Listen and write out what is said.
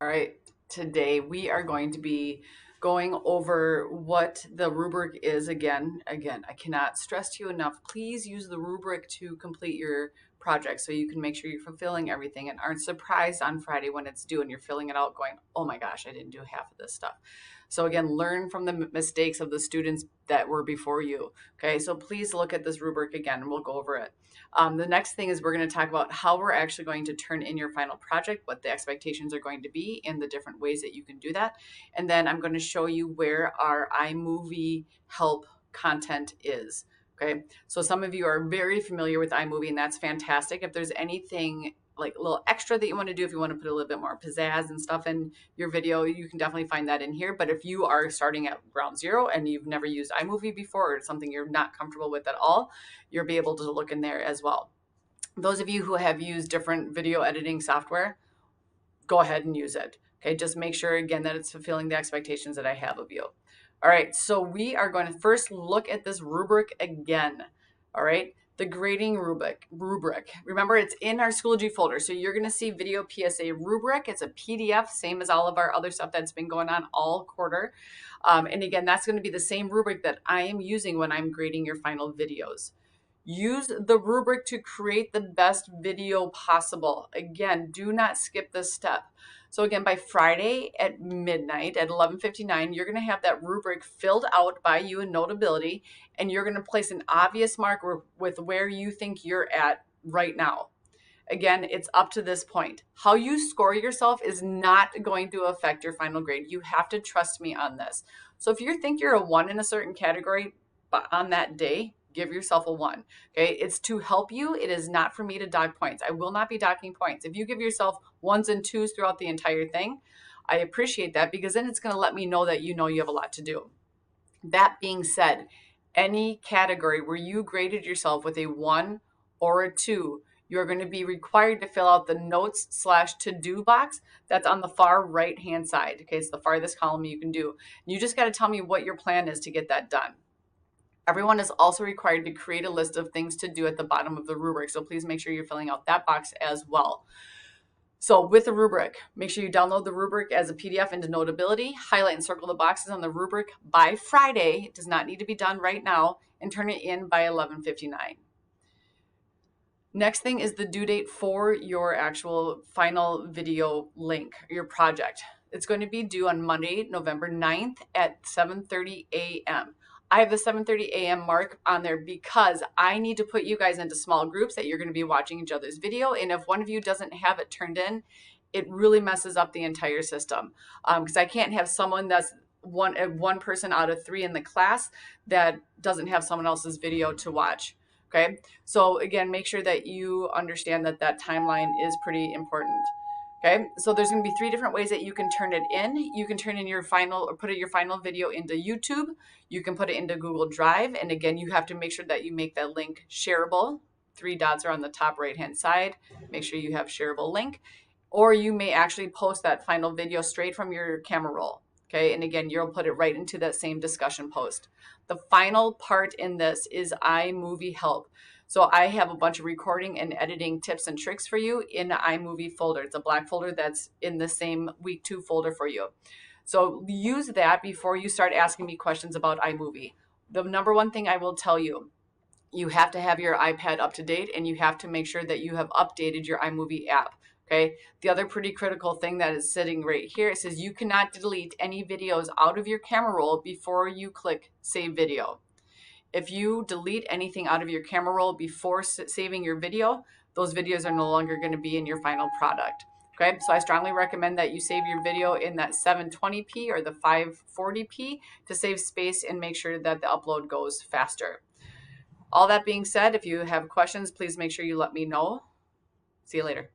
All right, today we are going to be going over what the rubric is again. I cannot stress to you enough, please use the rubric to complete your project so you can make sure you're fulfilling everything and aren't surprised on Friday when it's due and you're filling it out going, oh my gosh, I didn't do half of this stuff. So again, learn from the mistakes of the students that were before you. Okay, so please look at this rubric again and we'll go over it. The next thing is we're going to talk about how we're actually going to turn in your final project, what the expectations are going to be, and the different ways that you can do that. And then I'm going to show you where our iMovie help content is. Okay, so some of you are very familiar with iMovie, and that's fantastic. If there's anything like a little extra that you want to do, if you want to put a little bit more pizzazz and stuff in your video, you can definitely find that in here. But if you are starting at ground zero and you've never used iMovie before or it's something you're not comfortable with at all, you'll be able to look in there as well. Those of you who have used different video editing software, go ahead and use it. Okay, just make sure again that it's fulfilling the expectations that I have of you. All right, so we are going to first look at this rubric again. All right, the grading rubric. Remember, it's in our Schoology folder. So you're going to see Video PSA Rubric. It's a PDF, same as all of our other stuff that's been going on all quarter. And again, that's going to be the same rubric that I am using when I'm grading your final videos. Use the rubric to create the best video possible. Again, do not skip this step. So again, by Friday at midnight at 11:59, you're going to have that rubric filled out by you in Notability, and you're going to place an obvious marker with where you think you're at right now. Again, it's up to this point. How you score yourself is not going to affect your final grade. You have to trust me on this. So if you think you're a 1 in a certain category, but on that day, give yourself a 1. Okay, it's to help you. It is not for me to dock points. I will not be docking points. If you give yourself 1s and 2s throughout the entire thing, I appreciate that because then it's going to let me know that you have a lot to do. That being said, any category where you graded yourself with a 1 or a 2, you're going to be required to fill out the notes/to-do box that's on the far right-hand side. Okay, it's the farthest column you can do. You just got to tell me what your plan is to get that done. Everyone is also required to create a list of things to do at the bottom of the rubric. So please make sure you're filling out that box as well. So with the rubric, make sure you download the rubric as a PDF into Notability, highlight and circle the boxes on the rubric by Friday. It does not need to be done right now, and turn it in by 11:59. Next thing is the due date for your actual final video link, your project. It's going to be due on Monday, November 9th at 7:30 a.m. I have the 7:30 a.m. mark on there because I need to put you guys into small groups that you're going to be watching each other's video. And if one of you doesn't have it turned in, it really messes up the entire system. Because I can't have someone that's one person out of 3 in the class that doesn't have someone else's video to watch. Okay, so again, make sure that you understand that that timeline is pretty important. Okay, so there's going to be 3 different ways that you can turn it in. You can turn in your final or put your final video into YouTube. You can put it into Google Drive. And again, you have to make sure that you make that link shareable. 3 dots are on the top right-hand side. Make sure you have shareable link. Or you may actually post that final video straight from your camera roll. Okay, and again, you'll put it right into that same discussion post. The final part in this is iMovie help. So I have a bunch of recording and editing tips and tricks for you in the iMovie folder. It's a black folder that's in the same week 2 folder for you. So use that before you start asking me questions about iMovie. The number one thing I will tell you, you have to have your iPad up to date and you have to make sure that you have updated your iMovie app. Okay. The other pretty critical thing that is sitting right here, it says you cannot delete any videos out of your camera roll before you click save video. If you delete anything out of your camera roll before saving your video, those videos are no longer going to be in your final product. Okay, so I strongly recommend that you save your video in that 720p or the 540p to save space and make sure that the upload goes faster. All that being said, if you have questions, please make sure you let me know. See you later.